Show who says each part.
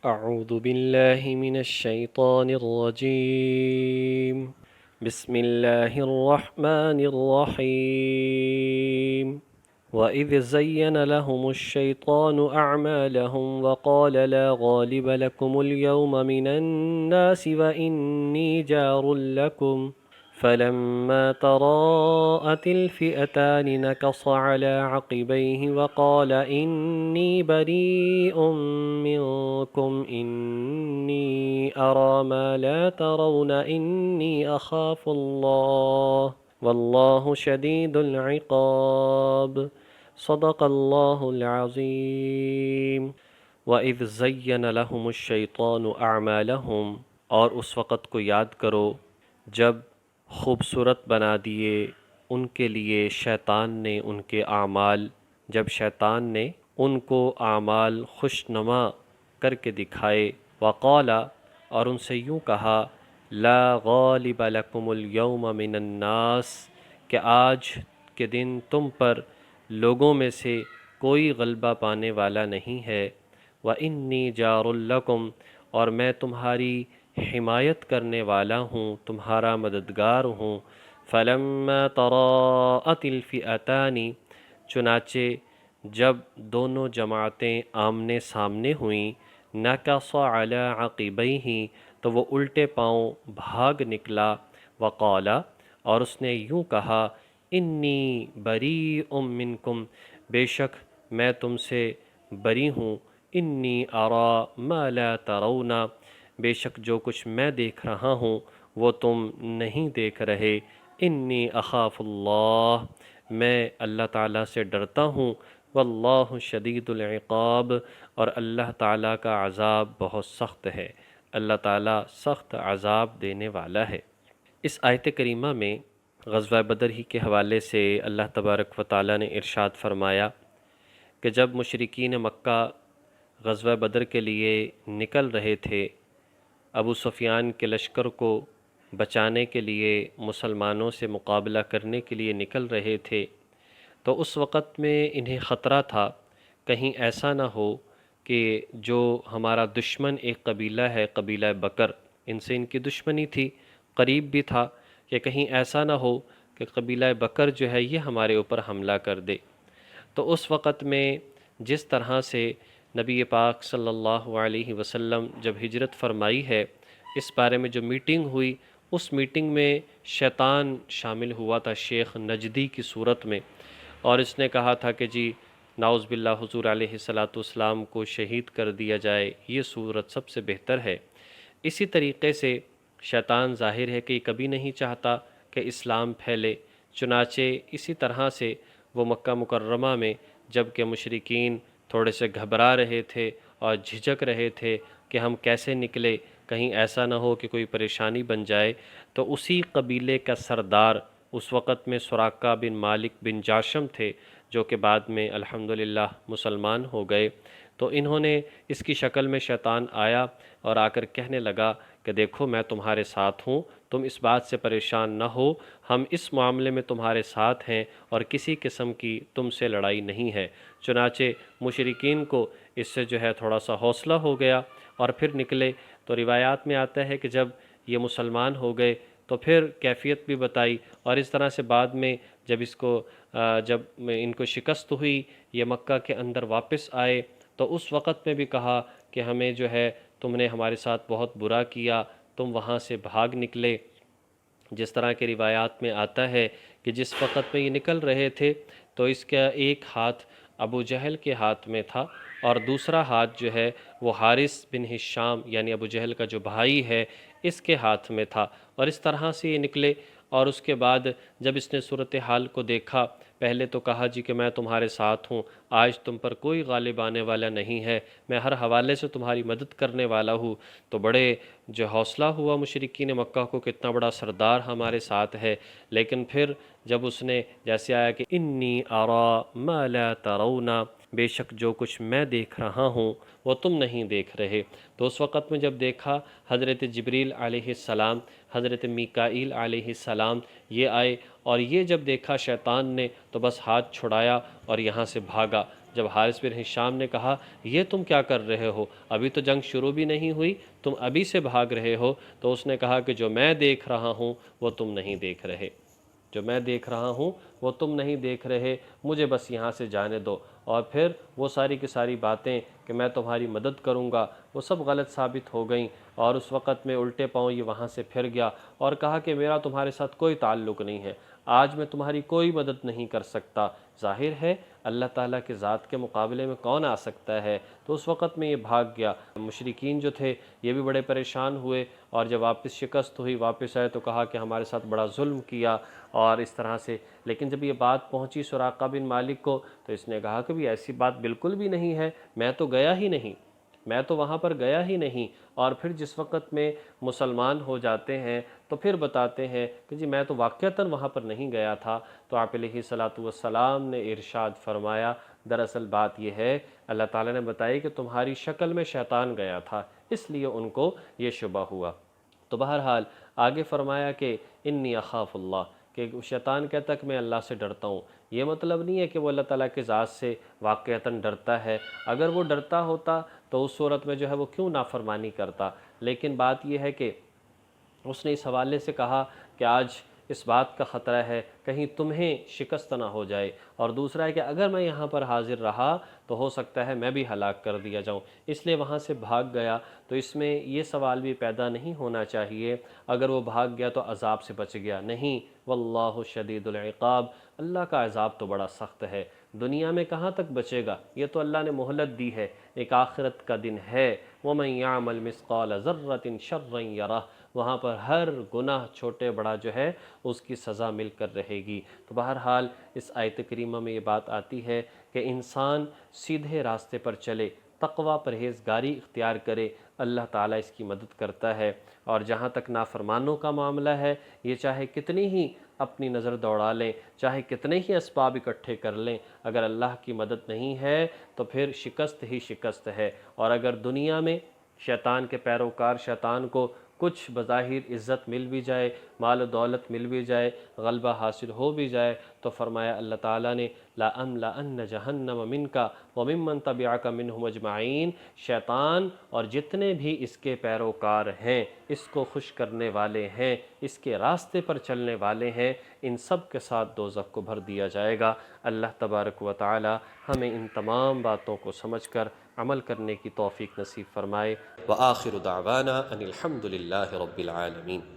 Speaker 1: أعوذ بالله من الشيطان الرجيم. بسم الله الرحمن الرحيم. وإذ زين لهم الشيطان أعمالهم وقال لا غالب لكم اليوم من الناس وإني جار لكم فلما تراءت الفئتان نكص على عقبيه وقال إني بريء منكم إني أرى ما لا ترون إني أخاف الله والله شديد العقاب صدق الله العظیم. وَإِذْ زَيَّنَ لَهُمُ الشَّيْطَانُ أَعْمَالَهُمْ، اور اس وقت کو یاد کرو جب خوبصورت بنا دیے ان کے لیے شیطان نے ان کے اعمال، جب شیطان نے ان کو اعمال خوشنما کر کے دکھائے. وقال، اور ان سے یوں کہا، لا غالب لکم اليوم من الناس، کہ آج کے دن تم پر لوگوں میں سے کوئی غلبہ پانے والا نہیں ہے. وَإِنِّي جَارٌ لَكُمْ، اور میں تمہاری حمایت کرنے والا ہوں، تمہارا مددگار ہوں. فَلَمَّا تَرَاءَتِ الْفِئَتَانِ، چنانچہ جب دونوں جماعتیں آمنے سامنے ہوئیں، نَكَصَ عَلَى عَقِبَيْهِ، تو وہ الٹے پاؤں بھاگ نکلا. وقال، اور اس نے یوں کہا، انی بریء منکم، بے شک میں تم سے بری ہوں. انی اری ما لا ترون، بے شک جو کچھ میں دیکھ رہا ہوں وہ تم نہیں دیکھ رہے. انی اخاف اللہ، میں اللہ تعالیٰ سے ڈرتا ہوں. واللہ شدید العقاب، اور اللہ تعالیٰ کا عذاب بہت سخت ہے. اللہ تعالیٰ سخت عذاب دینے والا ہے. اس آیت کریمہ میں غزوہ بدر ہی کے حوالے سے اللہ تبارک و تعالیٰ نے ارشاد فرمایا کہ جب مشرکین مکہ غزوہ بدر کے لیے نکل رہے تھے، ابو سفیان کے لشکر کو بچانے کے لیے، مسلمانوں سے مقابلہ کرنے کے لیے نکل رہے تھے، تو اس وقت میں انہیں خطرہ تھا کہیں ایسا نہ ہو کہ جو ہمارا دشمن ایک قبیلہ ہے، قبیلہ بکر، ان سے ان کی دشمنی تھی، قریب بھی تھا کہ کہیں ایسا نہ ہو کہ قبیلہ بکر جو ہے یہ ہمارے اوپر حملہ کر دے. تو اس وقت میں جس طرح سے نبی پاک صلی اللہ علیہ وسلم جب ہجرت فرمائی ہے، اس بارے میں جو میٹنگ ہوئی، اس میٹنگ میں شیطان شامل ہوا تھا شیخ نجدی کی صورت میں، اور اس نے کہا تھا کہ جی نعوذ باللہ حضور علیہ السلام کو شہید کر دیا جائے، یہ صورت سب سے بہتر ہے. اسی طریقے سے شیطان ظاہر ہے کہ یہ کبھی نہیں چاہتا کہ اسلام پھیلے. چنانچہ اسی طرح سے وہ مکہ مکرمہ میں جب کہ مشرکین تھوڑے سے گھبرا رہے تھے اور جھجک رہے تھے کہ ہم کیسے نکلے، کہیں ایسا نہ ہو کہ کوئی پریشانی بن جائے، تو اسی قبیلے کا سردار اس وقت میں سراقہ بن مالک بن جاشم تھے، جو کہ بعد میں الحمدللہ مسلمان ہو گئے. تو انہوں نے اس کی شکل میں شیطان آیا اور آ کر کہنے لگا کہ دیکھو میں تمہارے ساتھ ہوں، تم اس بات سے پریشان نہ ہو، ہم اس معاملے میں تمہارے ساتھ ہیں اور کسی قسم کی تم سے لڑائی نہیں ہے. چنانچہ مشرکین کو اس سے جو ہے تھوڑا سا حوصلہ ہو گیا اور پھر نکلے. تو روایات میں آتا ہے کہ جب یہ مسلمان ہو گئے تو پھر کیفیت بھی بتائی، اور اس طرح سے بعد میں جب ان کو شکست ہوئی، یہ مکہ کے اندر واپس آئے، تو اس وقت میں بھی کہا کہ ہمیں جو ہے تم نے ہمارے ساتھ بہت برا کیا، تم وہاں سے بھاگ نکلے. جس طرح کے روایات میں آتا ہے کہ جس وقت میں یہ نکل رہے تھے تو اس کا ایک ہاتھ ابو جہل کے ہاتھ میں تھا اور دوسرا ہاتھ جو ہے وہ حارث بن ہشام یعنی ابو جہل کا جو بھائی ہے اس کے ہاتھ میں تھا. اور اس طرح سے یہ نکلے، اور اس کے بعد جب اس نے صورتحال کو دیکھا، پہلے تو کہا جی کہ میں تمہارے ساتھ ہوں، آج تم پر کوئی غالب آنے والا نہیں ہے، میں ہر حوالے سے تمہاری مدد کرنے والا ہوں. تو بڑے جو حوصلہ ہوا مشرکین مکہ کو، کتنا بڑا سردار ہمارے ساتھ ہے. لیکن پھر جب اس نے جیسے آیا کہ انی اری ما لا ترون، بے شک جو کچھ میں دیکھ رہا ہوں وہ تم نہیں دیکھ رہے، تو اس وقت میں جب دیکھا حضرت جبریل علیہ السلام، حضرت میکائیل علیہ السلام یہ آئے، اور یہ جب دیکھا شیطان نے تو بس ہاتھ چھڑایا اور یہاں سے بھاگا. جب حارث بن ہشام نے کہا یہ تم کیا کر رہے ہو، ابھی تو جنگ شروع بھی نہیں ہوئی، تم ابھی سے بھاگ رہے ہو، تو اس نے کہا کہ جو میں دیکھ رہا ہوں وہ تم نہیں دیکھ رہے، جو میں دیکھ رہا ہوں وہ تم نہیں دیکھ رہے، مجھے بس یہاں سے جانے دو۔ اور پھر وہ ساری کی ساری باتیں کہ میں تمہاری مدد کروں گا وہ سب غلط ثابت ہو گئیں، اور اس وقت میں الٹے پاؤں یہ وہاں سے پھر گیا اور کہا کہ میرا تمہارے ساتھ کوئی تعلق نہیں ہے، آج میں تمہاری کوئی مدد نہیں کر سکتا۔ ظاہر ہے اللہ تعالیٰ کے ذات کے مقابلے میں کون آ سکتا ہے، تو اس وقت میں یہ بھاگ گیا۔ مشرکین جو تھے یہ بھی بڑے پریشان ہوئے، اور جب واپس شکست ہوئی واپس آئے تو کہا کہ ہمارے ساتھ بڑا ظلم کیا اور اس طرح سے۔ لیکن جب یہ بات پہنچی سراقہ بن مالک کو تو اس نے کہا کہ بھی ایسی بات بالکل بھی نہیں ہے، میں تو گیا ہی نہیں، میں تو وہاں پر گیا ہی نہیں۔ اور پھر جس وقت میں مسلمان ہو جاتے ہیں تو پھر بتاتے ہیں کہ جی میں تو واقعتاً وہاں پر نہیں گیا تھا۔ تو آپ علیہ الصلاۃ والسلام نے ارشاد فرمایا دراصل بات یہ ہے، اللہ تعالیٰ نے بتائی کہ تمہاری شکل میں شیطان گیا تھا، اس لیے ان کو یہ شبہ ہوا۔ تو بہرحال آگے فرمایا کہ انی اخاف اللہ، کہ شیطان کہتا ہے کہ میں اللہ سے ڈرتا ہوں۔ یہ مطلب نہیں ہے کہ وہ اللہ تعالیٰ کے ذات سے واقعتاً ڈرتا ہے، اگر وہ ڈرتا ہوتا تو اس صورت میں جو ہے وہ کیوں نافرمانی کرتا۔ لیکن بات یہ ہے کہ اس نے اس حوالے سے کہا کہ آج اس بات کا خطرہ ہے کہیں تمہیں شکست نہ ہو جائے، اور دوسرا ہے کہ اگر میں یہاں پر حاضر رہا تو ہو سکتا ہے میں بھی ہلاک کر دیا جاؤں، اس لیے وہاں سے بھاگ گیا۔ تو اس میں یہ سوال بھی پیدا نہیں ہونا چاہیے اگر وہ بھاگ گیا تو عذاب سے بچ گیا، نہیں، واللہ شدید العقاب، اللہ کا عذاب تو بڑا سخت ہے، دنیا میں کہاں تک بچے گا، یہ تو اللہ نے مہلت دی ہے، ایک آخرت کا دن ہے۔ وَمَن يَعْمَلْ مِثْقَالَ ذَرَّةٍ شَرًّا يَرَهُ، وہاں پر ہر گناہ چھوٹے بڑا جو ہے اس کی سزا مل کر رہے گی۔ تو بہرحال اس آیت کریمہ میں یہ بات آتی ہے کہ انسان سیدھے راستے پر چلے، تقوی پرہیزگاری اختیار کرے، اللہ تعالیٰ اس کی مدد کرتا ہے۔ اور جہاں تک نافرمانوں کا معاملہ ہے، یہ چاہے کتنی ہی اپنی نظر دوڑا لیں، چاہے کتنے ہی اسباب اکٹھے کر لیں، اگر اللہ کی مدد نہیں ہے تو پھر شکست ہی شکست ہے۔ اور اگر دنیا میں شیطان کے پیروکار شیطان کو کچھ بظاہر عزت مل بھی جائے، مال و دولت مل بھی جائے، غلبہ حاصل ہو بھی جائے، تو فرمایا اللہ تعالیٰ نے لَأَمْلَأَنَّ جَهَنَّمَ مِنْكَ وَمِمَّنْ تَبِعَكَ مِنْهُمْ أَجْمَعِينَ، شیطان اور جتنے بھی اس کے پیروکار ہیں، اس کو خوش کرنے والے ہیں، اس کے راستے پر چلنے والے ہیں، ان سب کے ساتھ دوزخ کو بھر دیا جائے گا۔ اللہ تبارک و تعالی ہمیں ان تمام باتوں کو سمجھ کر عمل کرنے کی توفیق نصیب فرمائے۔ وآخر دعوانا ان الحمد للہ رب العالمین۔